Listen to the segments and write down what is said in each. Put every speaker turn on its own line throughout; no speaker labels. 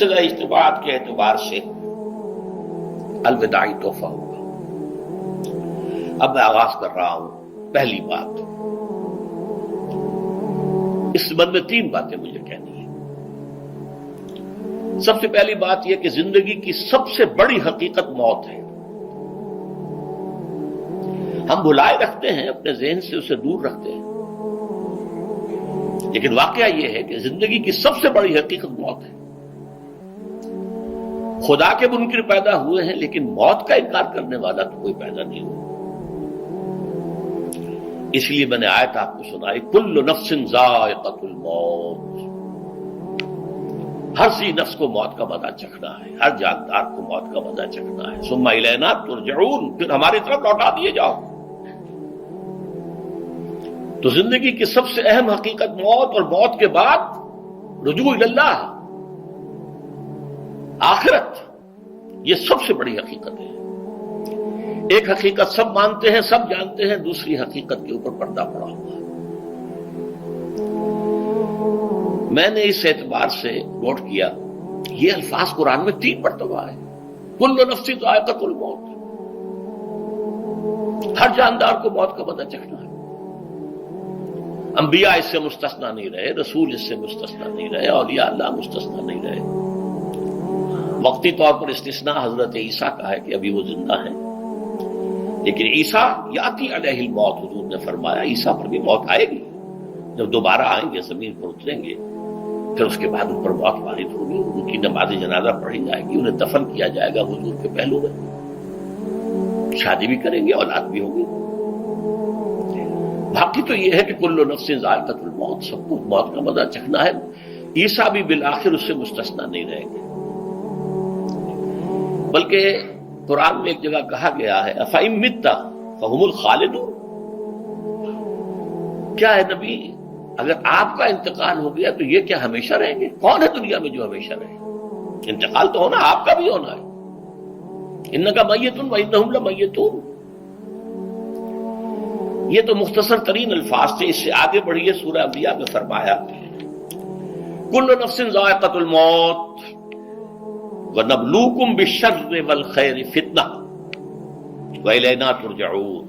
اجتماعات کے اعتبار سے الوداعی تحفہ ہوگا۔ اب میں آغاز کر رہا ہوں۔ پہلی بات، اس سبب میں 3 باتیں مجھے کہنی ہیں۔ سب سے پہلی بات یہ کہ زندگی کی سب سے بڑی حقیقت موت ہے۔ ہم بھلائے رکھتے ہیں، اپنے ذہن سے اسے دور رکھتے ہیں، لیکن واقعہ یہ ہے کہ زندگی کی سب سے بڑی حقیقت موت ہے۔ خدا کے منکر پیدا ہوئے ہیں، لیکن موت کا انکار کرنے والا تو کوئی پیدا نہیں ہوا۔ اس لیے میں نے آیت آپ کو سنائی، کل نفس ذائقۃ الموت، ہر سی نفس کو موت کا مزہ چکھنا ہے، ہر جاندار کو موت کا مزہ چکھنا ہے۔ ثم الینا ترجعون، پھر ہماری طرف لوٹا دیے جاؤ۔ تو زندگی کی سب سے اہم حقیقت موت، اور موت کے بعد رجوع الی اللہ، آخرت، یہ سب سے بڑی حقیقت ہے۔ ایک حقیقت سب مانتے ہیں، سب جانتے ہیں، دوسری حقیقت کے اوپر پردہ پڑا ہوا ہے۔ میں نے اس اعتبار سے نوٹ کیا، یہ الفاظ قرآن میں 3 مرتبہ ہے، کل نفس ذائقۃ الموت، ہر جاندار کو موت کا مزہ چکھنا ہے۔ انبیاء اس سے مستثنا نہیں رہے، رسول اس سے مستثنا نہیں رہے، اولیاء اللہ مستثنا نہیں رہے۔ وقتی طور پر استثناء حضرت عیسیٰ کا ہے کہ ابھی وہ زندہ ہیں، لیکن عیسیٰ یاتی علیہ الموت، حضور نے فرمایا عیسیٰ پر بھی موت آئے گی، جب دوبارہ آئیں گے زمین پر اتریں گے، پھر اس کے بعد ان پر موت وارد ہوگی، ان کی نماز جنازہ پڑھی جائے گی، انہیں دفن کیا جائے گا حضور کے پہلو میں، شادی بھی کریں گے، اولاد بھی ہوگی۔ باقی تو یہ ہے کہ کل نفس ذائقۃ الموت، سب کو موت کا مزہ چکھنا ہے۔ عیسیٰ بھی بالآخر اس سے مستثنا نہیں رہیں گے، بلکہ قرآن میں ایک جگہ کہا گیا ہے أَفَإِن مِتَّ فَهُمُ الْخَالِدُونَ، کیا ہے نبی، اگر آپ کا انتقال ہو گیا تو یہ کیا ہمیشہ رہیں گے؟ کون ہے دنیا میں جو ہمیشہ رہے؟ انتقال تو ہونا، آپ کا بھی ہونا ہے۔ إِنَّكَ مَيِّتٌ وَإِنَّهُمْ لَمَيِّتُونَ، یہ تو مختصر ترین الفاظ تھے۔ اس سے آگے بڑھیے، سورہ انبیاء میں فرمایا کل نفس ذائقۃ الموت وَنَبْلُوكُمْ بِالشَّرِّ وَالْخَيْرِ فِتْنَةً وَإِلَيْنَا تُرْجَعُونَ،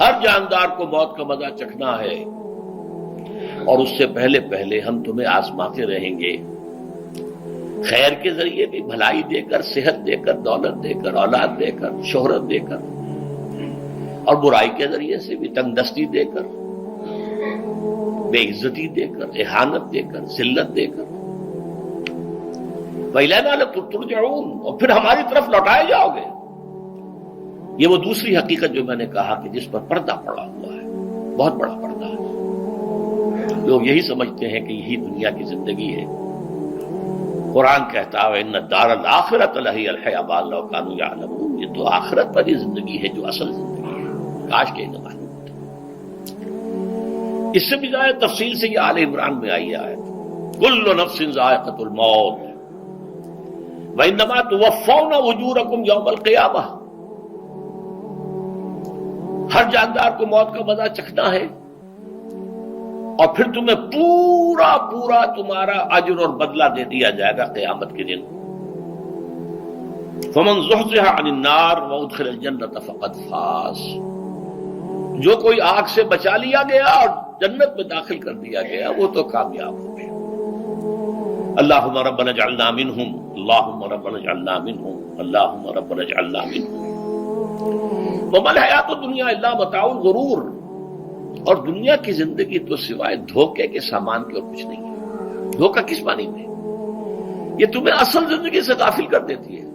ہر جاندار کو موت کا مزہ چکھنا ہے، اور اس سے پہلے پہلے ہم تمہیں آزماتے رہیں گے، خیر کے ذریعے بھی، بھلائی دے کر، صحت دے کر، دولت دے کر، اولاد دے کر، شہرت دے کر، اور برائی کے ذریعے سے بھی، تنگ دستی دے کر، بے عزتی دے کر، اہانت دے کر، ذلت دے کر، وَإِلَيْنَا تُرْجَعُونَ، اور پھر ہماری طرف لوٹائے جاؤ گے۔ یہ وہ دوسری حقیقت جو میں نے کہا کہ جس پر پردہ پڑا ہوا ہے، بہت بڑا پردہ ہے۔ لوگ یہی سمجھتے ہیں کہ یہی دنیا کی زندگی ہے۔ قرآن کہتا ہے إِنَّ الدَّارَ الْآخِرَةَ لَهِيَ الْحَيَوَانُ لَوْ كَانُوا يَعْلَمُونَ، یہ تو آخرت والی زندگی ہے جو اصل زندگی ہے، کاش کے انہیں معلوم ہوتا۔ اس سے بھی زیادہ تفصیل سے یہ آل عمران میں آئی ہے، کل نفس ذائقۃ الموت وَإِنَّمَا تُوَفَّوْنَ أُجُورَكُمْ يَوْمَ الْقِيَامَةِ، ہر جاندار کو موت کا مزہ چکھنا ہے، اور پھر تمہیں پورا پورا تمہارا اجر اور بدلہ دے دیا جائے گا قیامت کے دن۔ فَمَنْ زُحْزِحَ عَنِ النَّارِ وَأُدْخِلَ الْجَنَّةَ فَقَدْ فَازَ، جو کوئی آگ سے بچا لیا گیا اور جنت میں داخل کر دیا گیا، وہ تو کامیاب ہو گیا۔ اللہم ربنا اجعلنا منہم، اللہم ربنا اجعلنا منہم، اللہم ربنا اجعلنا منہم۔ وما الحیات الدنیا الا متاع الغرور، اور دنیا کی زندگی تو سوائے دھوکے کے سامان کے اور کچھ نہیں ہے۔ دھوکہ کس معنی میں؟ یہ تمہیں اصل زندگی سے غافل کر دیتی ہے۔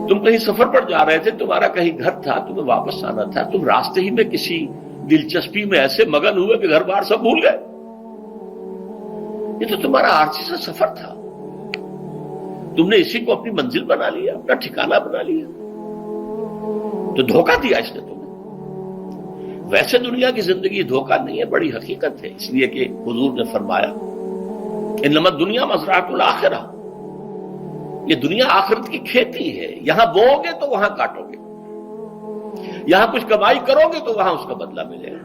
تم کہیں سفر پر جا رہے تھے، تمہارا کہیں گھر تھا، تمہیں واپس آنا تھا، تم راستے ہی میں کسی دلچسپی میں ایسے مگن ہوئے کہ گھر بار سب بھول گئے۔ یہ تو تمہارا عارضی سا سفر تھا، تم نے اسی کو اپنی منزل بنا لیا، اپنا ٹھکانہ بنا لیا، تو دھوکہ دیا اس نے تمہیں۔ ویسے دنیا کی زندگی دھوکہ نہیں ہے، بڑی حقیقت ہے، اس لیے کہ حضور نے فرمایا انما الدنیا مزرعۃ الآخرہ، یہ دنیا آخرت کی کھیتی ہے، یہاں بوؤ گے تو وہاں کاٹو گے، یہاں کچھ کمائی کرو گے تو وہاں اس کا بدلہ ملے گا۔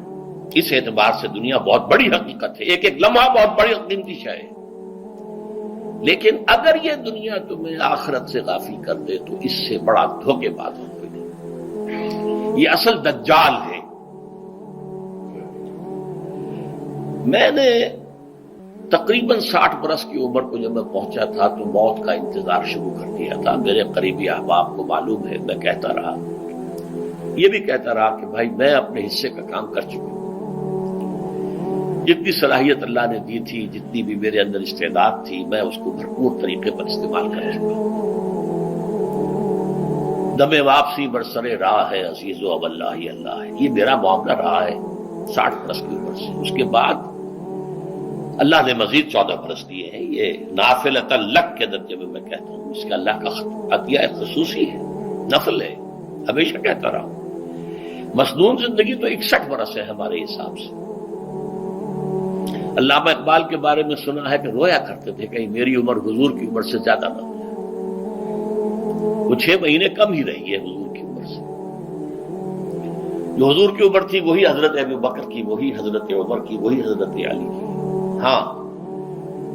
اس اعتبار سے دنیا بہت بڑی حقیقت ہے، ایک ایک لمحہ بہت بڑی قیمتی شے ہے۔ لیکن اگر یہ دنیا تمہیں آخرت سے غافل کر دے تو اس سے بڑا دھوکے باز ہو گئے. یہ اصل دجال ہے. میں نے تقریباً 60 برس کی عمر کو جب میں پہنچا تھا تو موت کا انتظار شروع کر دیا تھا. میرے قریبی احباب کو معلوم ہے، میں کہتا رہا، یہ بھی کہتا رہا کہ بھائی میں اپنے حصے کا کام کر چکا ہوں. جتنی صلاحیت اللہ نے دی تھی، جتنی بھی میرے اندر استعداد تھی، میں اس کو بھرپور طریقے پر استعمال کر چکا ہوں. دم واپسی برسر راہ ہے عزیز و اب اللہ ہی اللہ ہے. یہ میرا معاملہ رہا ہے 60 برس کی عمر سے. اس کے بعد اللہ نے مزید 14 برس دیے ہیں. یہ نافلۃ لک کے درجے میں کہتا ہوں. اس کا اللہ کا عطیہ خصوصی ہے، نفل ہے. ہمیشہ کہتا رہا ہوں مسنون زندگی تو 61 برس ہے ہمارے حساب سے. علامہ اقبال کے بارے میں سنا ہے کہ رویا کرتے تھے کہ میری عمر حضور کی عمر سے زیادہ نہ ہو جائے. وہ 6 مہینے کم ہی رہی ہے حضور کی عمر سے. جو حضور کی عمر تھی وہی حضرت ابو بکر کی، وہی حضرت عمر کی، وہی حضرت علی کی. ہاں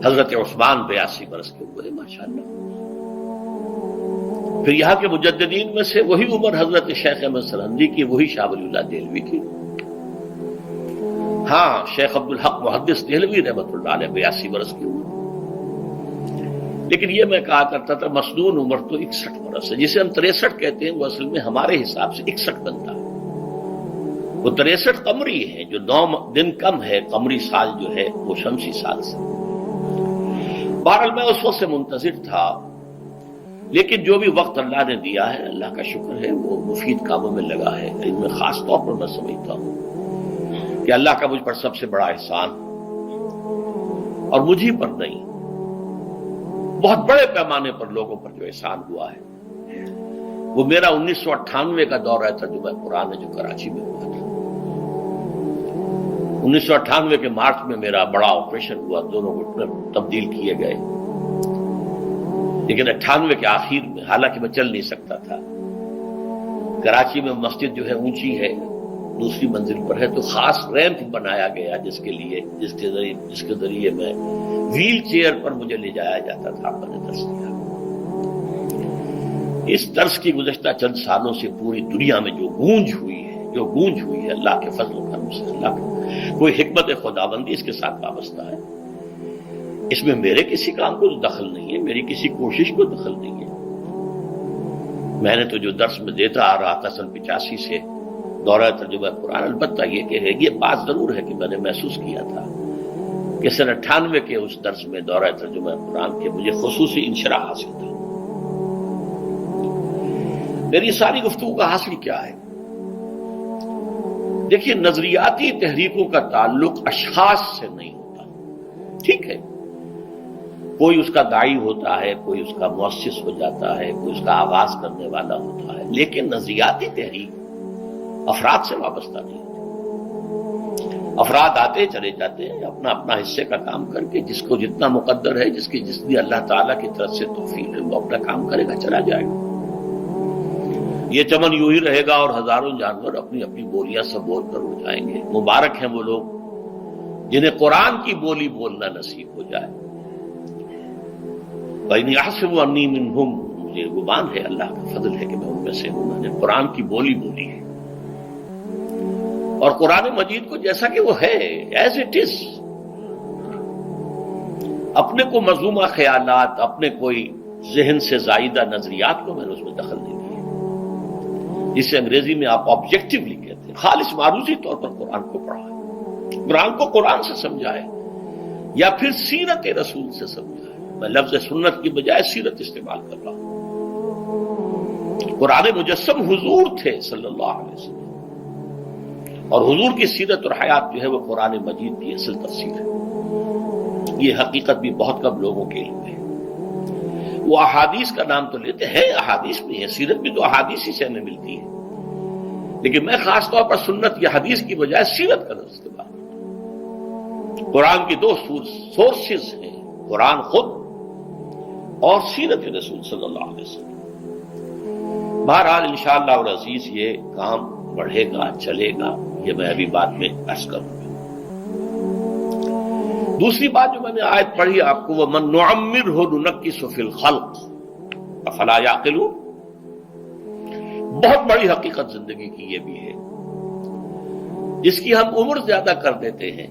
حضرت عثمان 82 برس کے ہوئے ماشاءاللہ. پھر یہاں کے مجددین میں سے وہی عمر حضرت شیخ احمد سرہندی کی، وہی شاہ ولی اللہ دہلوی کی. ہاں شیخ عبدالحق محدث دہلوی رحمۃ اللہ علیہ 82 برس کی عمر. لیکن یہ میں کہا کرتا تھا مسنون عمر تو 61 برس ہے. جسے ہم 63 کہتے ہیں وہ اصل میں ہمارے حساب سے 61 بنتا ہے. وہ 63 قمری ہے، جو 9 دن کم ہے. قمری سال جو ہے وہ شمسی سال سے. بہرحال میں اس وقت سے منتظر تھا. لیکن جو بھی وقت اللہ نے دیا ہے اللہ کا شکر ہے وہ مفید کاموں میں لگا ہے. ان میں خاص طور پر میں سمجھتا ہوں کہ اللہ کا مجھ پر سب سے بڑا احسان، اور مجھے پر نہیں، بہت بڑے پیمانے پر لوگوں پر جو احسان ہوا ہے وہ میرا 1998 کا دورہ ترجمہ قرآن ہے جو کراچی میں ہوا تھا. 1998 کے مارچ میں میرا بڑا آپریشن ہوا. دونوں گھٹنے تبدیل کیے گئے. لیکن 98 کے آخر میں، حالانکہ میں چل نہیں سکتا تھا، کراچی میں مسجد جو ہے اونچی ہے، دوسری منزل پر ہے، تو خاص ریمپ بنایا گیا جس کے ذریعے میں ویل چیئر پر مجھے لے جایا جاتا تھا. میں نے درس دیا. اس درس کی گزشتہ چند سالوں سے پوری دنیا میں جو گونج ہوئی ہے اللہ کے فضل و کرم سے، اللہ کی کوئی حکمت خداوندی اس کے ساتھ وابستہ ہے. اس میں میرے کسی کام کو دخل نہیں ہے، میری کسی کوشش کو دخل نہیں ہے. میں نے تو جو درس میں دیتا آ رہا تھا سن 85 سے دورہ ترجمہ قرآن، البتہ یہ بات ضرور ہے کہ میں نے محسوس کیا تھا کہ سن 98 کے اس درس میں دورہ ترجمہ قرآن کے مجھے خصوصی انشراح حاصل تھا. میری ساری گفتگو کا حاصل کیا ہے؟ دیکھیے نظریاتی تحریکوں کا تعلق اشخاص سے نہیں ہوتا. ٹھیک ہے، کوئی اس کا داعی ہوتا ہے، کوئی اس کا مؤسس ہو جاتا ہے، کوئی اس کا آغاز کرنے والا ہوتا ہے، لیکن نظریاتی تحریک افراد سے وابستہ نہیں ہوتی. افراد آتے چلے جاتے ہیں اپنا اپنا حصے کا کام کر کے. جس کو جتنا مقدر ہے، جتنی اللہ تعالیٰ کی طرف سے توفیق ہے، وہ اپنا کام کرے گا، چلا جائے گا. یہ چمن یوں ہی رہے گا اور ہزاروں جانور اپنی اپنی بولیاں سب بول کر اڑ جائیں گے. مبارک ہیں وہ لوگ جنہیں قرآن کی بولی بولنا نصیب ہو جائے. وَإِنْ يَحْسِبُ أَنِّي مِنْهُمْ، مجھے گمان ہے، اللہ کا فضل ہے کہ میں ان میں سے ہوں. میں نے قرآن کی بولی بولی ہے، اور قرآن مجید کو جیسا کہ وہ ہے ایز اٹ از، اپنے کو مذمومہ خیالات، اپنے کوئی ذہن سے زائدہ نظریات کو میں نے اس میں دخل نہیں دیا. جسے انگریزی میں آپ آبجیکٹیولی کہتے ہیں، خالص معروضی طور پر قرآن کو پڑھا ہے، قرآن کو قرآن سے سمجھا ہے، یا پھر سیرت رسول سے سمجھا ہے. میں لفظ سنت کی بجائے سیرت استعمال کر رہا ہوں. قرآن مجسم حضور تھے صلی اللہ علیہ وسلم، اور حضور کی سیرت اور حیات جو ہے وہ قرآن مجید کی اصل تفسیر ہے. یہ حقیقت بھی بہت کم لوگوں کے علم ہے. وہ احادیث کا نام تو لیتے ہیں، احادیث نہیں ہے، سیرت بھی تو احادیث ہی سے ہمیں ملتی ہے. لیکن میں خاص طور پر سنت یا حدیث کی بجائے سیرت کا لفظ استعمال کرتا ہوں. قرآن کی 2 سورسز ہیں، قرآن خود اور سیرت رسول صلی اللہ علیہ وسلم. بہرحال انشاءاللہ العزیز یہ کام بڑھے گا، چلے گا. یہ میں ابھی بعد میں عرض کروں گا. دوسری بات جو میں نے آیت پڑھی آپ کو، وَمَن نُعَمِّرْهُ نُنَكِّسُ فِي الْخَلْقِ أَفَلَا يَعْقِلُونَ، بہت بڑی حقیقت زندگی کی یہ بھی ہے، جس کی ہم عمر زیادہ کر دیتے ہیں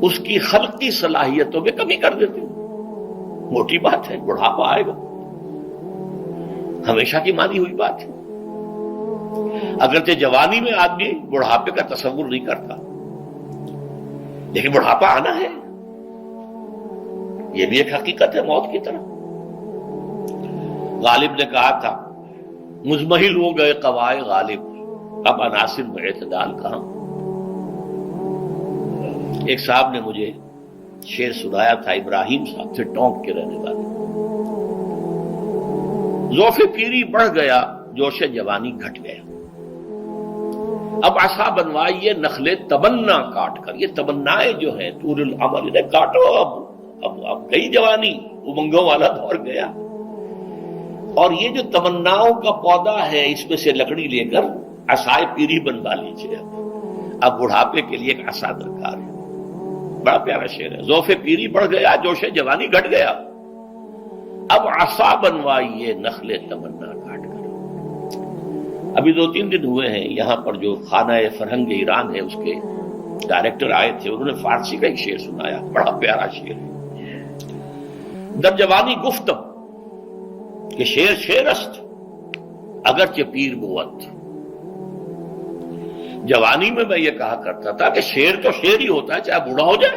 اس کی خلقی صلاحیتوں میں کمی کر دیتے ہیں۔ موٹی بات ہے، بڑھاپا آئے گا، ہمیشہ کی مانی ہوئی بات ہے۔ اگرچہ جوانی میں آدمی بڑھاپے کا تصور نہیں کرتا، لیکن بڑھاپا آنا ہے، یہ بھی ایک حقیقت ہے موت کی طرح۔ غالب نے کہا تھا مزمحل ہو گئے قوائے غالب، اب عناصر میں اعتدال کہاں۔ ایک صاحب نے مجھے شعر سنایا تھا، ابراہیم صاحب تھے ٹونک کے رہنے والے، ذوف پیری بڑھ گیا جوش جوانی گھٹ گیا، اب عصا بنوائیے نخلے تمنا کاٹ کر۔ یہ تمنائیں جو ہیں طول العمر، انہیں کاٹو، اب گئی جوانی، امنگوں والا دور گیا، اور یہ جو تمناؤں کا پودا ہے اس میں سے لکڑی لے کر عصائے پیری بنوا لیجیے۔ اب بڑھاپے کے لیے ایک عصا درکار ہے۔ بڑا پیارا شعر ہے، ذوف پیری بڑھ گیا جوش جوانی گھٹ گیا، اب عصا بنوائیے نخل تمنا کاٹ کر۔ ابھی 2-3 دن ہوئے ہیں یہاں پر جو خانہ فرہنگ ایران ہے اس کے ڈائریکٹر آئے تھے، انہوں نے فارسی کا ایک شعر سنایا، بڑا پیارا شعر ہے، در جوانی گفتم کہ شعر شعر است اگرچہ پیر بود۔ جوانی میں یہ کہا کرتا تھا کہ شعر تو شعر ہی ہوتا ہے چاہے بوڑھا ہو جائے،